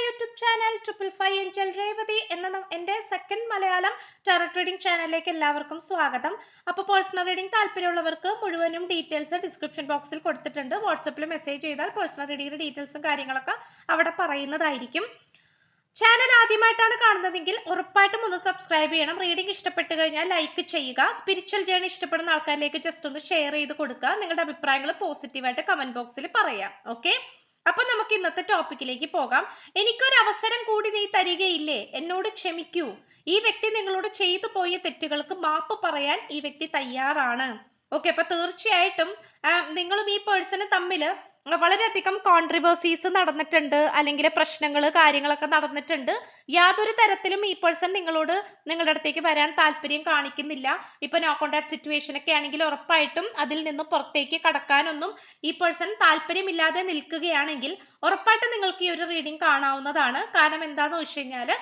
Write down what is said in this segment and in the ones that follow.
YouTube channel 555 Angel Revathi എന്ന എൻ്റെ second Malayalam tarot reading ചാനലിലേക്ക് എല്ലാവർക്കും സ്വാഗതം. അപ്പോൾ പേഴ്സണൽ റീഡിംഗ് താല്പര്യമുള്ളവർക്ക് മുഴുവനും ഡീറ്റെയിൽസ് ഡിസ്ക്രിപ്ഷൻ ബോക്സിൽ കൊടുത്തിട്ടുണ്ട്. വാട്സപ്പിൽ മെസ്സേജ് ചെയ്താൽ പേഴ്സണൽ റീഡിംഗിന്റെ ഡീറ്റെയിൽസും കാര്യങ്ങളൊക്കെ അവിടെ പറയുന്നതായിരിക്കും. ചാനൽ ആദ്യമായിട്ടാണ് കാണുന്നതെങ്കിൽ ഉറപ്പായിട്ടും ഒന്ന് സബ്സ്ക്രൈബ് ചെയ്യണം. റീഡിംഗ് ഇഷ്ടപ്പെട്ട് കഴിഞ്ഞാൽ ലൈക്ക് ചെയ്യുക. സ്പിരിച്വൽ ജേണി ഇഷ്ടപ്പെടുന്ന ആൾക്കാരിലേക്ക് ജസ്റ്റ് ഒന്ന് ഷെയർ ചെയ്ത് കൊടുക്കുക. നിങ്ങളുടെ അഭിപ്രായങ്ങൾ പോസിറ്റീവായിട്ട് കമന്റ് ബോക്സിൽ പറയാം. ഓക്കെ, അപ്പൊ നമുക്ക് ഇന്നത്തെ ടോപ്പിക്കിലേക്ക് പോകാം. എനിക്കൊരു അവസരം കൂടി നീ തരികയില്ലേ? എന്നോട് ക്ഷമിക്കൂ. ഈ വ്യക്തി നിങ്ങളോട് ചെയ്തു പോയ തെറ്റുകൾക്ക് മാപ്പ് പറയാൻ ഈ വ്യക്തി തയ്യാറാണ്. ഓക്കെ, അപ്പൊ തീർച്ചയായിട്ടും നിങ്ങളും ഈ പേഴ്സണും തമ്മിൽ വളരെയധികം കോൺട്രിവേഴ്സീസ് നടന്നിട്ടുണ്ട്, അല്ലെങ്കിൽ പ്രശ്നങ്ങൾ കാര്യങ്ങളൊക്കെ നടന്നിട്ടുണ്ട്. യാതൊരു തരത്തിലും ഈ പേഴ്സൺ നിങ്ങളുടെ അടുത്തേക്ക് വരാൻ താല്പര്യം കാണിക്കുന്നില്ല. ഇപ്പൊ നോ കോണ്ടാക്ട് സിറ്റുവേഷൻ ഒക്കെ ആണെങ്കിൽ ഉറപ്പായിട്ടും അതിൽ നിന്ന് പുറത്തേക്ക് കടക്കാനൊന്നും ഈ പേഴ്സൺ താല്പര്യമില്ലാതെ നിൽക്കുകയാണെങ്കിൽ ഉറപ്പായിട്ടും നിങ്ങൾക്ക് ഈ ഒരു റീഡിംഗ് കാണാവുന്നതാണ്. കാരണം എന്താന്ന് വെച്ച് കഴിഞ്ഞാല്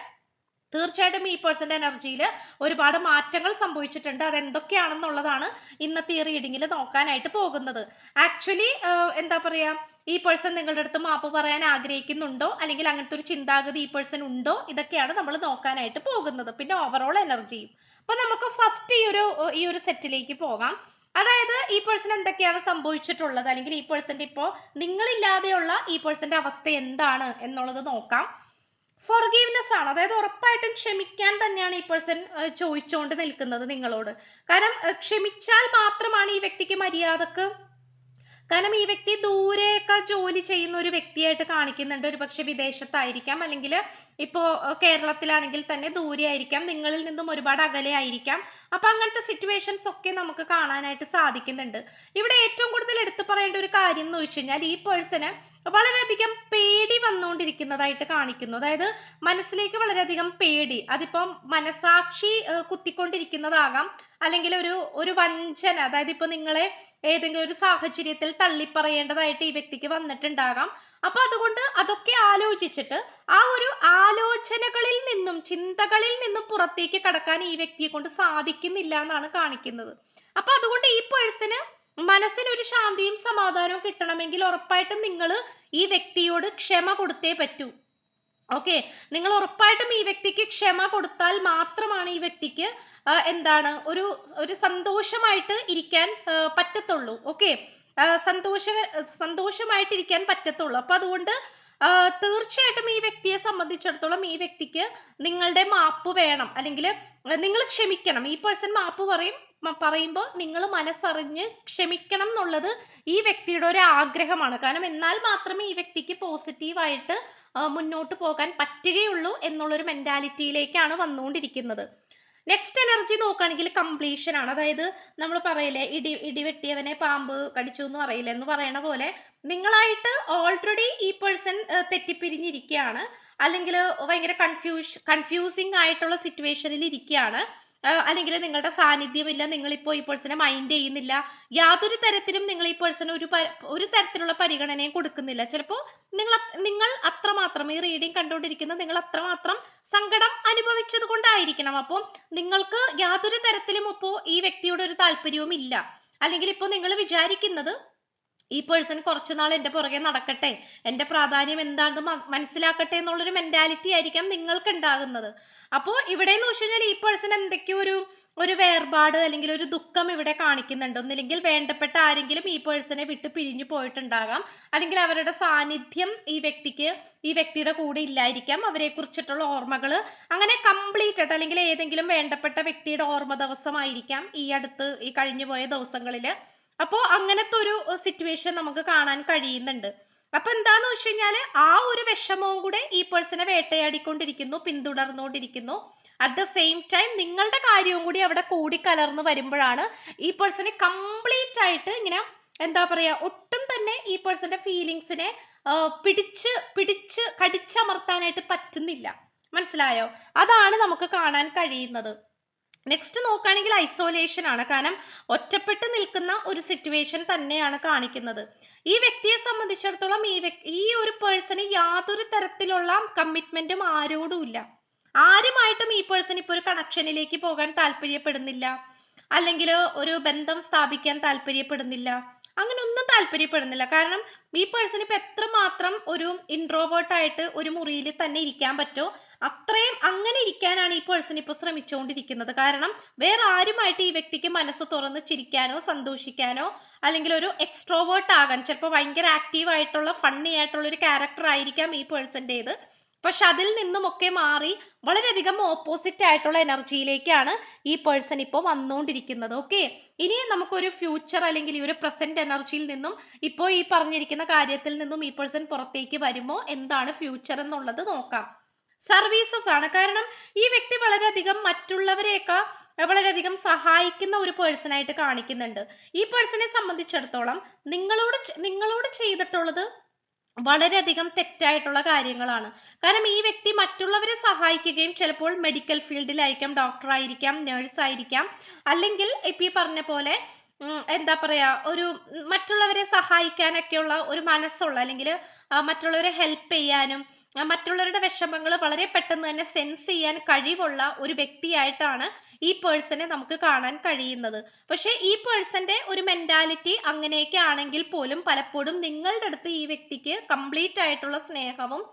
തീർച്ചയായിട്ടും ഈ പേഴ്സന്റെ എനർജിയിൽ ഒരുപാട് മാറ്റങ്ങൾ സംഭവിച്ചിട്ടുണ്ട്. അതെന്തൊക്കെയാണെന്നുള്ളതാണ് ഇന്നത്തെ ഈ റീഡിങ്ങിൽ നോക്കാനായിട്ട് പോകുന്നത്. ആക്ച്വലി എന്താ പറയാ, ഈ പേഴ്സൺ നിങ്ങളുടെ അടുത്ത് മാപ്പ് പറയാൻ ആഗ്രഹിക്കുന്നുണ്ടോ, അല്ലെങ്കിൽ അങ്ങനത്തെ ഒരു ചിന്താഗതി ഈ പേഴ്സൺ ഉണ്ടോ, ഇതൊക്കെയാണ് നമ്മൾ നോക്കാനായിട്ട് പോകുന്നത്. പിന്നെ ഓവറോൾ എനർജിയും. അപ്പൊ നമുക്ക് ഫസ്റ്റ് ഈ ഒരു സെറ്റിലേക്ക് പോകാം. അതായത് ഈ പേഴ്സൺ എന്തൊക്കെയാണ് സംഭവിച്ചിട്ടുള്ളത്, അല്ലെങ്കിൽ ഈ പേഴ്സന്റെ ഇപ്പോ നിങ്ങളില്ലാതെയുള്ള ഈ പേഴ്സന്റെ അവസ്ഥ എന്താണ് എന്നുള്ളത് നോക്കാം. ഫോർഗീവ്നെസ് ആണ്, അതായത് ഉറപ്പായിട്ടും ക്ഷമിക്കാൻ തന്നെയാണ് ഈ പേഴ്സൺ ചോദിച്ചുകൊണ്ട് നിൽക്കുന്നത് നിങ്ങളോട്. കാരണം ക്ഷമിച്ചാൽ മാത്രമാണ് ഈ വ്യക്തിക്ക് മര്യാദക്ക്, കാരണം ഈ വ്യക്തി ദൂരെയൊക്കെ ജോലി ചെയ്യുന്ന ഒരു വ്യക്തിയായിട്ട് കാണിക്കുന്നുണ്ട്. ഒരു പക്ഷെ വിദേശത്തായിരിക്കാം, അല്ലെങ്കിൽ ഇപ്പോ കേരളത്തിലാണെങ്കിൽ തന്നെ ദൂരെ ആയിരിക്കാം, നിങ്ങളിൽ നിന്നും ഒരുപാട് അകലെ ആയിരിക്കാം. അപ്പൊ അങ്ങനത്തെ സിറ്റുവേഷൻസ് ഒക്കെ നമുക്ക് കാണാനായിട്ട് സാധിക്കുന്നുണ്ട്. ഇവിടെ ഏറ്റവും കൂടുതൽ എടുത്തു പറയേണ്ട ഒരു കാര്യം എന്ന് വെച്ച് കഴിഞ്ഞാൽ ഈ പേഴ്സണ് വളരെയധികം പേടി വന്നുകൊണ്ടിരിക്കുന്നതായിട്ട് കാണിക്കുന്നു. അതായത് മനസ്സിലേക്ക് വളരെയധികം പേടി, അതിപ്പം മനസാക്ഷി കുത്തിക്കൊണ്ടിരിക്കുന്നതാകാം, അല്ലെങ്കിൽ ഒരു വഞ്ചന, അതായത് ഇപ്പൊ നിങ്ങളെ ഏതെങ്കിലും ഒരു സാഹചര്യത്തിൽ തള്ളിപ്പറയേണ്ടതായിട്ട് ഈ വ്യക്തിക്ക് വന്നിട്ടുണ്ടാകാം. അപ്പൊ അതുകൊണ്ട് അതൊക്കെ ആലോചിച്ചിട്ട് ആ ഒരു ആലോചനകളിൽ നിന്നും ചിന്തകളിൽ നിന്നും പുറത്തേക്ക് കടക്കാൻ ഈ വ്യക്തിയെ കൊണ്ട് സാധിക്കുന്നില്ല എന്നാണ് കാണിക്കുന്നത്. അപ്പൊ അതുകൊണ്ട് ഈ പേഴ്സണ് മനസ്സിനൊരു ശാന്തിയും സമാധാനവും കിട്ടണമെങ്കിൽ ഉറപ്പായിട്ടും നിങ്ങൾ ഈ വ്യക്തിയോട് ക്ഷമ കൊടുത്തേ പറ്റൂ. ഓക്കെ, നിങ്ങൾ ഉറപ്പായിട്ടും ഈ വ്യക്തിക്ക് ക്ഷമ കൊടുത്താൽ മാത്രമാണ് ഈ വ്യക്തിക്ക് എന്താണ് ഒരു സന്തോഷമായിട്ട് ഇരിക്കാൻ പറ്റത്തുള്ളൂ. ഓക്കെ, സന്തോഷമായിട്ടിരിക്കാൻ പറ്റത്തുള്ളൂ. അപ്പൊ അതുകൊണ്ട് തീർച്ചയായിട്ടും ഈ വ്യക്തിയെ സംബന്ധിച്ചിടത്തോളം ഈ വ്യക്തിക്ക് നിങ്ങളുടെ മാപ്പ് വേണം, അല്ലെങ്കിൽ നിങ്ങൾ ക്ഷമിക്കണം. ഈ പേഴ്സൺ മാപ്പ് പറയുമ്പോൾ നിങ്ങൾ മനസ്സറിഞ്ഞ് ക്ഷമിക്കണം എന്നുള്ളത് ഈ വ്യക്തിയുടെ ഒരു ആഗ്രഹമാണ്. കാരണം എന്നാൽ മാത്രമേ ഈ വ്യക്തിക്ക് പോസിറ്റീവായിട്ട് മുന്നോട്ട് പോകാൻ പറ്റുകയുള്ളൂ എന്നുള്ളൊരു മെന്റാലിറ്റിയിലേക്കാണ് വന്നുകൊണ്ടിരിക്കുന്നത്. നെക്സ്റ്റ് എനർജി നോക്കുകയാണെങ്കിൽ കംപ്ലീഷൻ ആണ്. അതായത് നമ്മൾ പറയില്ലേ, ഇടിവെട്ടിയവനെ പാമ്പ് കടിച്ചു എന്ന് പറയില്ലേ, എന്ന് പറയണ പോലെ നിങ്ങളായിട്ട് ഓൾറെഡി ഈ പേഴ്സൺ തെറ്റിപ്പിരിഞ്ഞിരിക്കുകയാണ്, അല്ലെങ്കിൽ ഭയങ്കര കൺഫ്യൂസിങ് ആയിട്ടുള്ള സിറ്റുവേഷനിൽ ഇരിക്കുകയാണ്, അല്ലെങ്കിൽ നിങ്ങളുടെ സാന്നിധ്യമില്ല, നിങ്ങളിപ്പോൾ ഈ പേഴ്സണെ മൈൻഡ് ചെയ്യുന്നില്ല, യാതൊരു തരത്തിലും നിങ്ങൾ ഈ പേഴ്സൺ ഒരു തരത്തിലുള്ള പരിഗണനയും കൊടുക്കുന്നില്ല. ചിലപ്പോൾ നിങ്ങൾ അത്രമാത്രം ഈ റീഡിംഗ് കണ്ടുകൊണ്ടിരിക്കുന്ന നിങ്ങൾ അത്രമാത്രം സങ്കടം അനുഭവിച്ചത് കൊണ്ടായിരിക്കണം. അപ്പോൾ നിങ്ങൾക്ക് യാതൊരു തരത്തിലും ഇപ്പോൾ ഈ വ്യക്തിയോട് ഒരു താല്പര്യവും ഇല്ല, അല്ലെങ്കിൽ ഇപ്പോൾ നിങ്ങൾ വിചാരിക്കുന്നത് ഈ പേഴ്സൺ കുറച്ചുനാൾ എൻ്റെ പുറകെ നടക്കട്ടെ, എൻ്റെ പ്രാധാന്യം എന്താണെന്ന് മനസ്സിലാക്കട്ടെ എന്നുള്ളൊരു മെന്റാലിറ്റി ആയിരിക്കാം നിങ്ങൾക്ക് ഉണ്ടാകുന്നത്. അപ്പോൾ ഇവിടെ എന്ന് വെച്ച് കഴിഞ്ഞാൽ ഈ പേഴ്സൺ എന്തൊക്കെയോ ഒരു വേർപാട് അല്ലെങ്കിൽ ഒരു ദുഃഖം ഇവിടെ കാണിക്കുന്നുണ്ട്. ഒന്നില്ലെങ്കിൽ വേണ്ടപ്പെട്ട ആരെങ്കിലും ഈ പേഴ്സണെ വിട്ട് പിരിഞ്ഞു പോയിട്ടുണ്ടാകാം, അല്ലെങ്കിൽ അവരുടെ സാന്നിധ്യം ഈ വ്യക്തിയുടെ കൂടെ ഇല്ലായിരിക്കാം, അവരെ കുറിച്ചിട്ടുള്ള ഓർമ്മകൾ അങ്ങനെ കംപ്ലീറ്റ് ആയിട്ട്, അല്ലെങ്കിൽ ഏതെങ്കിലും വേണ്ടപ്പെട്ട വ്യക്തിയുടെ ഓർമ്മ ദിവസമായിരിക്കാം ഈ കഴിഞ്ഞു പോയ ദിവസങ്ങളിൽ. അപ്പോൾ അങ്ങനത്തെ ഒരു സിറ്റുവേഷൻ നമുക്ക് കാണാൻ കഴിയുന്നുണ്ട്. അപ്പൊ എന്താന്ന് വെച്ച് കഴിഞ്ഞാല് ആ ഒരു വിഷമവും കൂടെ ഈ പേഴ്സണെ വേട്ടയാടിക്കൊണ്ടിരിക്കുന്നു, പിന്തുടർന്നുകൊണ്ടിരിക്കുന്നു. അറ്റ് ദ സെയിം ടൈം നിങ്ങളുടെ കാര്യവും കൂടി അവിടെ കൂടിക്കലർന്ന് വരുമ്പോഴാണ് ഈ പേഴ്സണെ കംപ്ലീറ്റ് ആയിട്ട് ഇങ്ങനെ എന്താ പറയാ, ഒട്ടും തന്നെ ഈ പേഴ്സന്റെ ഫീലിങ്സിനെ പിടിച്ച് കടിച്ചമർത്താനായിട്ട് പറ്റുന്നില്ല. മനസ്സിലായോ? അതാണ് നമുക്ക് കാണാൻ കഴിയുന്നത്. നെക്സ്റ്റ് നോക്കുകയാണെങ്കിൽ ഐസോലേഷൻ ആണ്. കാരണം ഒറ്റപ്പെട്ട് നിൽക്കുന്ന ഒരു സിറ്റുവേഷൻ തന്നെയാണ് കാണിക്കുന്നത്. ഈ വ്യക്തിയെ സംബന്ധിച്ചിടത്തോളം ഈ ഒരു പേഴ്സണ് യാതൊരു തരത്തിലുള്ള കമ്മിറ്റ്മെന്റും ആരോടുമില്ല. ആരുമായിട്ടും ഈ പേഴ്സൺ ഇപ്പോൾ ഒരു കണക്ഷനിലേക്ക് പോകാൻ താല്പര്യപ്പെടുന്നില്ല, അല്ലെങ്കിൽ ഒരു ബന്ധം സ്ഥാപിക്കാൻ താല്പര്യപ്പെടുന്നില്ല. അങ്ങനെ ഒന്നും താല്പര്യപ്പെടുന്നില്ല. കാരണം ഈ പേഴ്സൺ ഇപ്പൊ എത്രമാത്രം ഒരു ഇൻട്രോവേർട്ട് ആയിട്ട് ഒരു മുറിയിൽ തന്നെ ഇരിക്കാൻ പറ്റോ അത്രയും അങ്ങനെ ഇരിക്കാനാണ് ഈ പേഴ്സൺ ഇപ്പൊ ശ്രമിച്ചുകൊണ്ടിരിക്കുന്നത്. കാരണം വേറെ ആരുമായിട്ട് ഈ വ്യക്തിക്ക് മനസ്സ് തുറന്ന് ചിരിക്കാനോ സന്തോഷിക്കാനോ അല്ലെങ്കിൽ ഒരു എക്സ്ട്രോവേർട്ട് ആകാൻ, ചിലപ്പോൾ ഭയങ്കര ആക്റ്റീവ് ആയിട്ടുള്ള ഫണ്ണി ആയിട്ടുള്ള ഒരു ക്യാരക്ടർ ആയിരിക്കാം ഈ പേഴ്സൻ്റെത്. പക്ഷെ അതിൽ നിന്നുമൊക്കെ മാറി വളരെയധികം ഓപ്പോസിറ്റ് ആയിട്ടുള്ള എനർജിയിലേക്കാണ് ഈ പേഴ്സൺ ഇപ്പോൾ വന്നുകൊണ്ടിരിക്കുന്നത്. ഓക്കെ, ഇനി നമുക്കൊരു ഫ്യൂച്ചർ അല്ലെങ്കിൽ ഈ ഒരു പ്രസന്റ് എനർജിയിൽ നിന്നും ഇപ്പോൾ ഈ പറഞ്ഞിരിക്കുന്ന കാര്യത്തിൽ നിന്നും ഈ പേഴ്സൺ പുറത്തേക്ക് വരുമോ, എന്താണ് ഫ്യൂച്ചർ എന്നുള്ളത് നോക്കാം. സർവീസസ് ആണ്. കാരണം ഈ വ്യക്തി വളരെയധികം മറ്റുള്ളവരെയൊക്കെ വളരെയധികം സഹായിക്കുന്ന ഒരു പേഴ്സൺ ആയിട്ട് കാണിക്കുന്നുണ്ട്. ഈ പേഴ്സണെ സംബന്ധിച്ചിടത്തോളം നിങ്ങളോട് ചെയ്തിട്ടുള്ളത് വളരെയധികം തെറ്റായിട്ടുള്ള കാര്യങ്ങളാണ്. കാരണം ഈ വ്യക്തി മറ്റുള്ളവരെ സഹായിക്കുകയും ചിലപ്പോൾ മെഡിക്കൽ ഫീൽഡിലായിരിക്കാം, ഡോക്ടർ ആയിരിക്കാം, നേഴ്സ് ആയിരിക്കാം, അല്ലെങ്കിൽ ഇപ്പൊ ഈ പറഞ്ഞ പോലെ എന്താ പറയാ ഒരു മറ്റുള്ളവരെ സഹായിക്കാനൊക്കെയുള്ള ഒരു മനസ്സുള്ള അല്ലെങ്കിൽ മറ്റുള്ളവരെ ഹെൽപ്പ് ചെയ്യാനും മറ്റുള്ളവരുടെ വിഷമങ്ങൾ വളരെ പെട്ടെന്ന് തന്നെ സെൻസ് ചെയ്യാൻ കഴിവുള്ള ഒരു വ്യക്തിയായിട്ടാണ് ഈ പേഴ്സണെ നമുക്ക് കാണാൻ കഴിയുന്നത്. പക്ഷെ ഈ പേഴ്സന്റെ ഒരു മെന്റാലിറ്റി അങ്ങനെയൊക്കെ ആണെങ്കിൽ പോലും പലപ്പോഴും നിങ്ങളുടെ അടുത്ത് ഈ വ്യക്തിക്ക് കംപ്ലീറ്റ് ആയിട്ടുള്ള സ്നേഹവും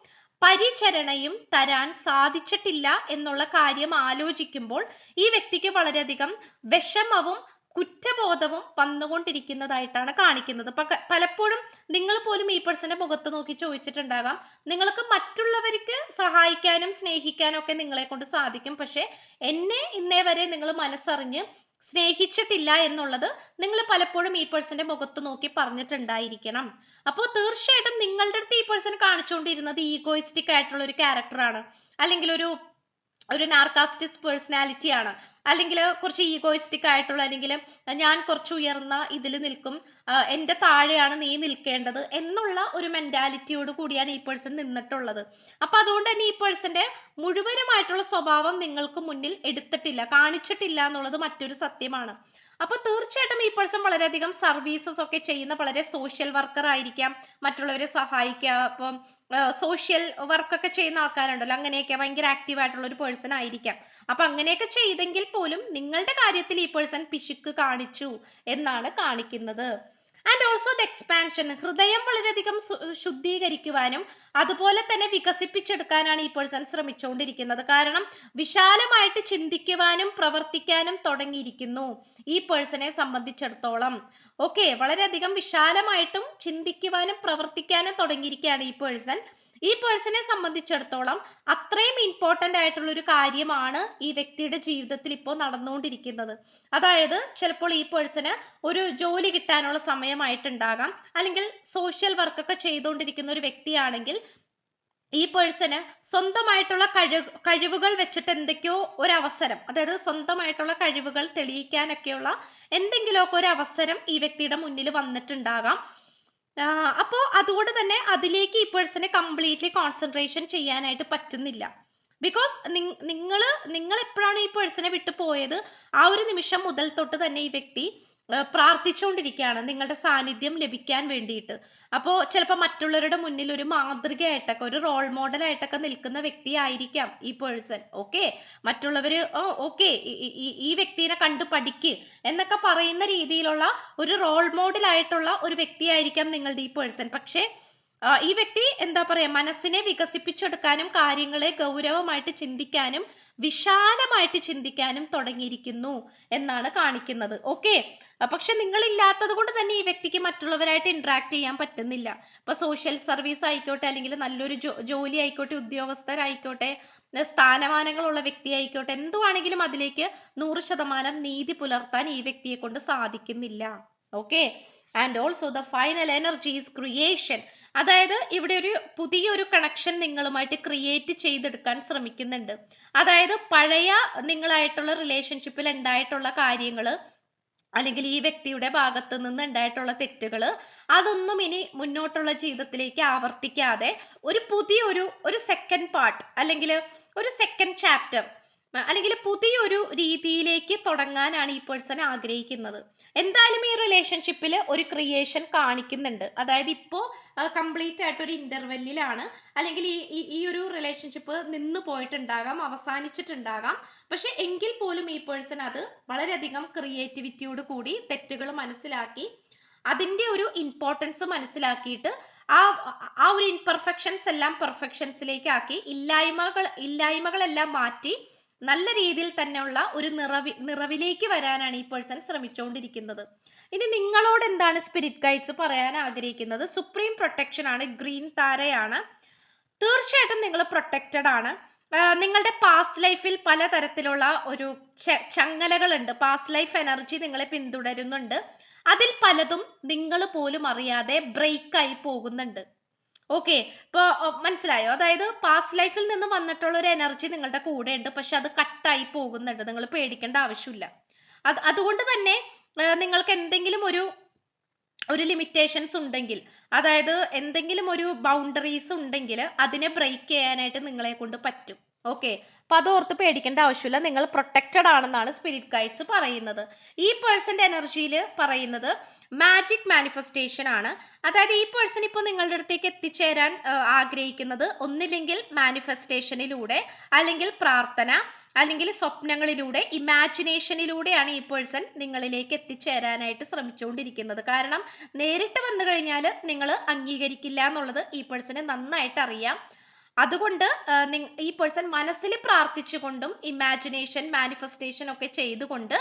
പരിചരണയും തരാൻ സാധിച്ചിട്ടില്ല എന്നുള്ള കാര്യം ആലോചിക്കുമ്പോൾ ഈ വ്യക്തിക്ക് വളരെയധികം വിഷമവും കുറ്റബോധവും വന്നുകൊണ്ടിരിക്കുന്നതായിട്ടാണ് കാണിക്കുന്നത്. പലപ്പോഴും നിങ്ങൾ പോലും ഈ പേഴ്സന്റെ മുഖത്ത് നോക്കി ചോദിച്ചിട്ടുണ്ടാകാം, നിങ്ങൾക്ക് മറ്റുള്ളവർക്ക് സഹായിക്കാനും സ്നേഹിക്കാനും ഒക്കെ നിങ്ങളെ കൊണ്ട് സാധിക്കും, പക്ഷെ എന്നെ ഇന്നേ വരെ നിങ്ങൾ മനസ്സറിഞ്ഞ് സ്നേഹിച്ചിട്ടില്ല എന്നുള്ളത് നിങ്ങൾ പലപ്പോഴും ഈ പേഴ്സന്റെ മുഖത്ത് നോക്കി പറഞ്ഞിട്ടുണ്ടായിരിക്കണം. അപ്പോൾ തീർച്ചയായിട്ടും നിങ്ങളുടെ അടുത്ത് ഈ പേഴ്സൺ കാണിച്ചുകൊണ്ടിരുന്നത് ഈഗോയിസ്റ്റിക് ആയിട്ടുള്ള ഒരു ക്യാരക്ടറാണ്, അല്ലെങ്കിൽ ഒരു നാർക്കാസ്റ്റിക് പേഴ്സണാലിറ്റി ആണ്, അല്ലെങ്കിൽ കുറച്ച് ഈഗോയിസ്റ്റിക് ആയിട്ടുള്ള, അല്ലെങ്കിൽ ഞാൻ കുറച്ച് ഉയർന്ന ഇതിൽ നിൽക്കും, എൻ്റെ താഴെയാണ് നീ നിൽക്കേണ്ടത് എന്നുള്ള ഒരു മെന്റാലിറ്റിയോട് കൂടിയാണ് ഈ പേഴ്സൺ നിന്നിട്ടുള്ളത്. അപ്പൊ അതുകൊണ്ട് തന്നെ ഈ പേഴ്സന്റെ മുഴുവനുമായിട്ടുള്ള സ്വഭാവം നിങ്ങൾക്ക് മുന്നിൽ എടുത്തിട്ടില്ല, കാണിച്ചിട്ടില്ല എന്നുള്ളത് മറ്റൊരു സത്യമാണ്. അപ്പൊ തീർച്ചയായിട്ടും ഈ പേഴ്സൺ വളരെയധികം സർവീസസ് ഒക്കെ ചെയ്യുന്ന വളരെ സോഷ്യൽ വർക്കർ ആയിരിക്കാം, മറ്റുള്ളവരെ സഹായിക്കുക, ഇപ്പം സോഷ്യൽ വർക്കൊക്കെ ചെയ്യുന്ന ആൾക്കാരുണ്ടല്ലോ, അങ്ങനെയൊക്കെ ഭയങ്കര ആക്റ്റീവ് ആയിട്ടുള്ള ഒരു പേഴ്സൺ ആയിരിക്കാം. അപ്പൊ അങ്ങനെയൊക്കെ ചെയ്തെങ്കിൽ പോലും നിങ്ങളുടെ കാര്യത്തിൽ ഈ പേഴ്സൺ പിശുക്ക് കാണിച്ചു എന്നാണ് കാണിക്കുന്നത്. ആൻഡ് ഓൾസോ ദ എക്സ്പാൻഷൻ, ഹൃദയം വളരെയധികം ശുദ്ധീകരിക്കുവാനും അതുപോലെ തന്നെ വികസിപ്പിച്ചെടുക്കാനാണ് ഈ പേഴ്സൺ ശ്രമിച്ചുകൊണ്ടിരിക്കുന്നത്. കാരണം വിശാലമായിട്ട് ചിന്തിക്കുവാനും പ്രവർത്തിക്കാനും തുടങ്ങിയിരിക്കുന്നു ഈ പേഴ്സണെ സംബന്ധിച്ചിടത്തോളം. ഓക്കെ, വളരെയധികം വിശാലമായിട്ടും ചിന്തിക്കുവാനും പ്രവർത്തിക്കാനും തുടങ്ങിയിരിക്കുകയാണ് ഈ പേഴ്സൺ. ഈ പേഴ്സണെ സംബന്ധിച്ചിടത്തോളം അത്രയും ഇമ്പോർട്ടൻ്റ് ആയിട്ടുള്ള ഒരു കാര്യമാണ് ഈ വ്യക്തിയുടെ ജീവിതത്തിൽ ഇപ്പോൾ നടന്നുകൊണ്ടിരിക്കുന്നത്. അതായത് ചിലപ്പോൾ ഈ പേഴ്സണ് ഒരു ജോലി കിട്ടാനുള്ള സമയമായിട്ടുണ്ടാകാം, അല്ലെങ്കിൽ സോഷ്യൽ വർക്കൊക്കെ ചെയ്തുകൊണ്ടിരിക്കുന്ന ഒരു വ്യക്തിയാണെങ്കിൽ ഈ പേഴ്സണ് സ്വന്തമായിട്ടുള്ള കഴിവുകൾ വെച്ചിട്ട് എന്തൊക്കെയോ ഒരു അവസരം, അതായത് സ്വന്തമായിട്ടുള്ള കഴിവുകൾ തെളിയിക്കാനൊക്കെയുള്ള എന്തെങ്കിലുമൊക്കെ ഒരു അവസരം ഈ വ്യക്തിയുടെ മുന്നിൽ വന്നിട്ടുണ്ടാകാം. അപ്പോ അതുകൊണ്ട് തന്നെ അതിലേക്ക് ഈ പേഴ്സണെ കംപ്ലീറ്റ്ലി കോൺസെൻട്രേഷൻ ചെയ്യാനായിട്ട് പറ്റുന്നില്ല. ബിക്കോസ് നിങ്ങൾ എപ്പോഴാണ് ഈ പേഴ്സണെ വിട്ടു പോയത് ആ ഒരു നിമിഷം മുതൽ തൊട്ട് തന്നെ ഈ വ്യക്തി പ്രാർത്ഥിച്ചുകൊണ്ടിരിക്കുകയാണ് നിങ്ങളുടെ സാന്നിധ്യം ലഭിക്കാൻ വേണ്ടിയിട്ട്. അപ്പോൾ ചിലപ്പോൾ മറ്റുള്ളവരുടെ മുന്നിൽ ഒരു മാതൃകയായിട്ടൊക്കെ ഒരു റോൾ മോഡലായിട്ടൊക്കെ നിൽക്കുന്ന വ്യക്തിയായിരിക്കാം ഈ പേഴ്സൺ. ഓക്കെ, മറ്റുള്ളവര് ഓക്കെ ഈ വ്യക്തിനെ കണ്ടു പഠിക്ക് എന്നൊക്കെ പറയുന്ന രീതിയിലുള്ള ഒരു റോൾ മോഡലായിട്ടുള്ള ഒരു വ്യക്തിയായിരിക്കാം നിങ്ങളുടെ ഈ പേഴ്സൺ. പക്ഷേ ഈ വ്യക്തി എന്താ പറയാ, മനസ്സിനെ വികസിപ്പിച്ചെടുക്കാനും കാര്യങ്ങളെ ഗൗരവമായിട്ട് ചിന്തിക്കാനും വിശാലമായിട്ട് ചിന്തിക്കാനും തുടങ്ങിയിരിക്കുന്നു എന്നാണ് കാണിക്കുന്നത്. ഓക്കെ, പക്ഷെ നിങ്ങളില്ലാത്തത് കൊണ്ട് തന്നെ ഈ വ്യക്തിക്ക് മറ്റുള്ളവരായിട്ട് ഇന്ററാക്ട് ചെയ്യാൻ പറ്റുന്നില്ല. ഇപ്പൊ സോഷ്യൽ സർവീസ് ആയിക്കോട്ടെ, അല്ലെങ്കിൽ നല്ലൊരു ജോലി ആയിക്കോട്ടെ, ഉദ്യോഗസ്ഥരായിക്കോട്ടെ, സ്ഥാനമാനങ്ങളുള്ള വ്യക്തി ആയിക്കോട്ടെ, എന്തുവാണെങ്കിലും അതിലേക്ക് 100% നീതി പുലർത്താൻ ഈ വ്യക്തിയെ കൊണ്ട് സാധിക്കുന്നില്ല. Okay, and also the final energy is creation. അതായത് ഇവിടെ ഒരു പുതിയൊരു കണക്ഷൻ നിങ്ങളുമായിട്ട് ക്രിയേറ്റ് ചെയ്തെടുക്കാൻ ശ്രമിക്കുന്നുണ്ട്. അതായത് പഴയ നിങ്ങളായിട്ടുള്ള റിലേഷൻഷിപ്പിൽ ഉണ്ടായിട്ടുള്ള കാര്യങ്ങൾ, അല്ലെങ്കിൽ ഈ വ്യക്തിയുടെ ഭാഗത്ത് നിന്ന് ഉണ്ടായിട്ടുള്ള തെറ്റുകൾ, അതൊന്നും ഇനി മുന്നോട്ടുള്ള ജീവിതത്തിലേക്ക് ആവർത്തിക്കാതെ ഒരു പുതിയൊരു സെക്കൻഡ് പാർട്ട്, അല്ലെങ്കിൽ ഒരു സെക്കൻഡ് ചാപ്റ്റർ, അല്ലെങ്കിൽ പുതിയൊരു രീതിയിലേക്ക് തുടങ്ങാനാണ് ഈ പേഴ്സൺ ആഗ്രഹിക്കുന്നത്. എന്തായാലും ഈ റിലേഷൻഷിപ്പിൽ ഒരു ക്രിയേഷൻ കാണിക്കുന്നുണ്ട്. അതായത് ഇപ്പോൾ കംപ്ലീറ്റ് ആയിട്ട് ഒരു ഇന്റർവെല്ലിലാണ്, അല്ലെങ്കിൽ ഈ ഒരു റിലേഷൻഷിപ്പ് നിന്ന് പോയിട്ടുണ്ടാകാം, അവസാനിച്ചിട്ടുണ്ടാകാം. പക്ഷെ എങ്കിൽ പോലും ഈ പേഴ്സൺ അത് വളരെയധികം ക്രിയേറ്റിവിറ്റിയോട് കൂടി തെറ്റുകൾ മനസ്സിലാക്കി അതിന്റെ ഒരു ഇമ്പോർട്ടൻസ് മനസ്സിലാക്കിയിട്ട് ആ ആ ഒരു ഇംപെർഫെക്ഷൻസ് എല്ലാം പെർഫെക്ഷൻസിലേക്ക് ആക്കി ഇല്ലായ്മകളെല്ലാം മാറ്റി നല്ല രീതിയിൽ തന്നെയുള്ള ഒരു നിറവിലേക്ക് വരാനാണ് ഈ പേഴ്സൺ ശ്രമിച്ചുകൊണ്ടിരിക്കുന്നത്. ഇനി നിങ്ങളോട് എന്താണ് സ്പിരിറ്റ് ഗൈഡ്സ് പറയാൻ ആഗ്രഹിക്കുന്നത്? സുപ്രീം പ്രൊട്ടക്ഷൻ ആണ്, ഗ്രീൻ താരയാണ്. തീർച്ചയായിട്ടും നിങ്ങൾ പ്രൊട്ടക്റ്റഡ് ആണ്. നിങ്ങളുടെ പാസ്റ്റ് ലൈഫിൽ പലതരത്തിലുള്ള ഒരു ചങ്ങലകളുണ്ട്. പാസ്റ്റ് ലൈഫ് എനർജി നിങ്ങളെ പിന്തുടരുന്നുണ്ട്. അതിൽ പലതും നിങ്ങൾ പോലും അറിയാതെ ബ്രേക്ക് ആയി പോകുന്നുണ്ട്. ഓക്കെ, ഇപ്പൊ മനസ്സിലായോ? അതായത് പാസ്റ്റ് ലൈഫിൽ നിന്ന് വന്നിട്ടുള്ള ഒരു എനർജി നിങ്ങളുടെ കൂടെ ഉണ്ട്, പക്ഷെ അത് കട്ടായി പോകുന്നുണ്ട്. നിങ്ങൾ പേടിക്കേണ്ട ആവശ്യമില്ല. അതുകൊണ്ട് തന്നെ നിങ്ങൾക്ക് എന്തെങ്കിലും ഒരു ലിമിറ്റേഷൻസ് ഉണ്ടെങ്കിൽ, അതായത് എന്തെങ്കിലും ഒരു ബൗണ്ടറീസ് ഉണ്ടെങ്കിൽ അതിനെ ബ്രേക്ക് ചെയ്യാനായിട്ട് നിങ്ങളെ കൊണ്ട് പറ്റും. ഓക്കെ, അപ്പൊ അത് ഓർത്ത് പേടിക്കേണ്ട ആവശ്യമില്ല. നിങ്ങൾ പ്രൊട്ടക്റ്റഡ് ആണെന്നാണ് സ്പിരിറ്റ് ഗൈഡ്സ് പറയുന്നത്. ഈ പേഴ്സന്റെ എനർജിയിൽ പറയുന്നത് മാജിക് മാനിഫെസ്റ്റേഷൻ ആണ്. അതായത് ഈ പേഴ്സൺ ഇപ്പോൾ നിങ്ങളുടെ അടുത്തേക്ക് എത്തിച്ചേരാൻ ആഗ്രഹിക്കുന്നത് ഒന്നില്ലെങ്കിൽ മാനിഫെസ്റ്റേഷനിലൂടെ, അല്ലെങ്കിൽ പ്രാർത്ഥന, അല്ലെങ്കിൽ സ്വപ്നങ്ങളിലൂടെ, ഇമാജിനേഷനിലൂടെയാണ് ഈ പേഴ്സൺ നിങ്ങളിലേക്ക് എത്തിച്ചേരാനായിട്ട് ശ്രമിച്ചുകൊണ്ടിരിക്കുന്നത്. കാരണം നേരിട്ട് വന്നു കഴിഞ്ഞാൽ നിങ്ങൾ അംഗീകരിക്കില്ല എന്നുള്ളത് ഈ പേഴ്സണ് നന്നായിട്ട് അറിയാം. അതുകൊണ്ട് ഈ പേഴ്സൺ മനസ്സിൽ പ്രാർത്ഥിച്ചുകൊണ്ടും ഇമാജിനേഷൻ, മാനിഫെസ്റ്റേഷൻ ഒക്കെ ചെയ്തുകൊണ്ട്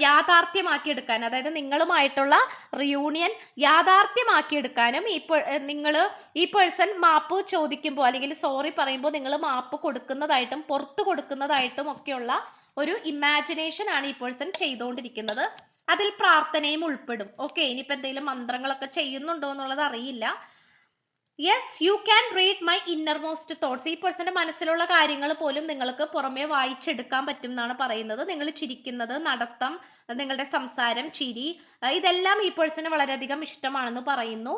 യാഥാർത്ഥ്യമാക്കിയെടുക്കാൻ, അതായത് നിങ്ങളുമായിട്ടുള്ള റിയൂണിയൻ യാഥാർത്ഥ്യമാക്കിയെടുക്കാനും ഈ പേഴ്സൺ മാപ്പ് ചോദിക്കുമ്പോൾ അല്ലെങ്കിൽ സോറി പറയുമ്പോൾ നിങ്ങൾ മാപ്പ് കൊടുക്കുന്നതായിട്ടും പുറത്തു കൊടുക്കുന്നതായിട്ടും ഒക്കെയുള്ള ഒരു ഇമാജിനേഷൻ ആണ് ഈ പേഴ്സൺ ചെയ്തുകൊണ്ടിരിക്കുന്നത്. അതിൽ പ്രാർത്ഥനയും ഉൾപ്പെടും. ഓക്കെ, ഇനിയിപ്പോൾ എന്തെങ്കിലും മന്ത്രങ്ങളൊക്കെ ചെയ്യുന്നുണ്ടോ എന്നുള്ളത് അറിയില്ല. Yes, you can read my innermost thoughts. ഈ പേഴ്സന്റെ മനസ്സിലുള്ള കാര്യങ്ങൾ പോലും നിങ്ങൾക്ക് പുറമെ വായിച്ചെടുക്കാൻ പറ്റും എന്നാണ് പറയുന്നത്. നിങ്ങൾ ചിരിക്കുന്നത്, നടത്തം, നിങ്ങളുടെ സംസാരം, ചിരി, ഇതെല്ലാം ഈ പേഴ്സന് വളരെയധികം ഇഷ്ടമാണെന്ന് പറയുന്നു.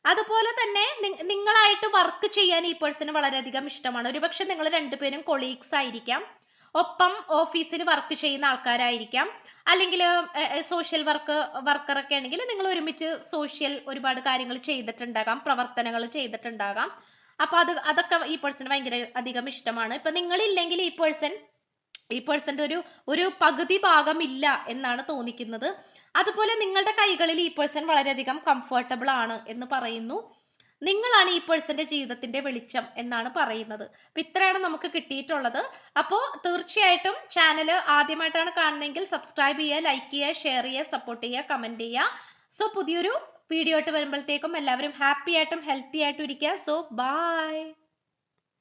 അതുപോലെ തന്നെ നിങ്ങളായിട്ട് വർക്ക് ചെയ്യാൻ ഈ പേഴ്സന് വളരെയധികം ഇഷ്ടമാണ്. ഒരുപക്ഷെ നിങ്ങൾ രണ്ടുപേരും കൊളീഗ്സ് ആയിരിക്കാം, ഒപ്പം ഓഫീസിൽ വർക്ക് ചെയ്യുന്ന ആൾക്കാരായിരിക്കാം, അല്ലെങ്കിൽ സോഷ്യൽ വർക്കറൊക്കെ ആണെങ്കിൽ നിങ്ങൾ ഒരുമിച്ച് ഒരുപാട് കാര്യങ്ങൾ ചെയ്തിട്ടുണ്ടാകാം, പ്രവർത്തനങ്ങൾ ചെയ്തിട്ടുണ്ടാകാം. അപ്പൊ അതൊക്കെ ഈ പേഴ്സൺ ഭയങ്കര അധികം ഇഷ്ടമാണ്. ഇപ്പൊ നിങ്ങളില്ലെങ്കിൽ ഈ പേഴ്സന്റെ ഒരു പകുതി ഭാഗം ഇല്ല എന്നാണ് തോന്നിക്കുന്നത്. അതുപോലെ നിങ്ങളുടെ കൈകളിൽ ഈ പേഴ്സൺ വളരെയധികം കംഫർട്ടബിൾ ആണ് എന്ന് പറയുന്നു. നിങ്ങളാണ് ഈ പേഴ്സന്റെ ജീവിതത്തിന്റെ വെളിച്ചം എന്നാണ് പറയുന്നത്. അപ്പൊ ഇത്രയാണ് നമുക്ക് കിട്ടിയിട്ടുള്ളത്. അപ്പോൾ തീർച്ചയായിട്ടും ചാനൽ ആദ്യമായിട്ടാണ് കാണുന്നതെങ്കിൽ സബ്സ്ക്രൈബ് ചെയ്യുക, ലൈക്ക് ചെയ്യുക, ഷെയർ ചെയ്യുക, സപ്പോർട്ട് ചെയ്യുക, കമന്റ് ചെയ്യുക. സോ പുതിയൊരു വീഡിയോ ആയിട്ട് വരുമ്പോഴത്തേക്കും എല്ലാവരും ഹാപ്പി ആയിട്ടും ഹെൽത്തി ആയിട്ടും ഇരിക്കുക. So by.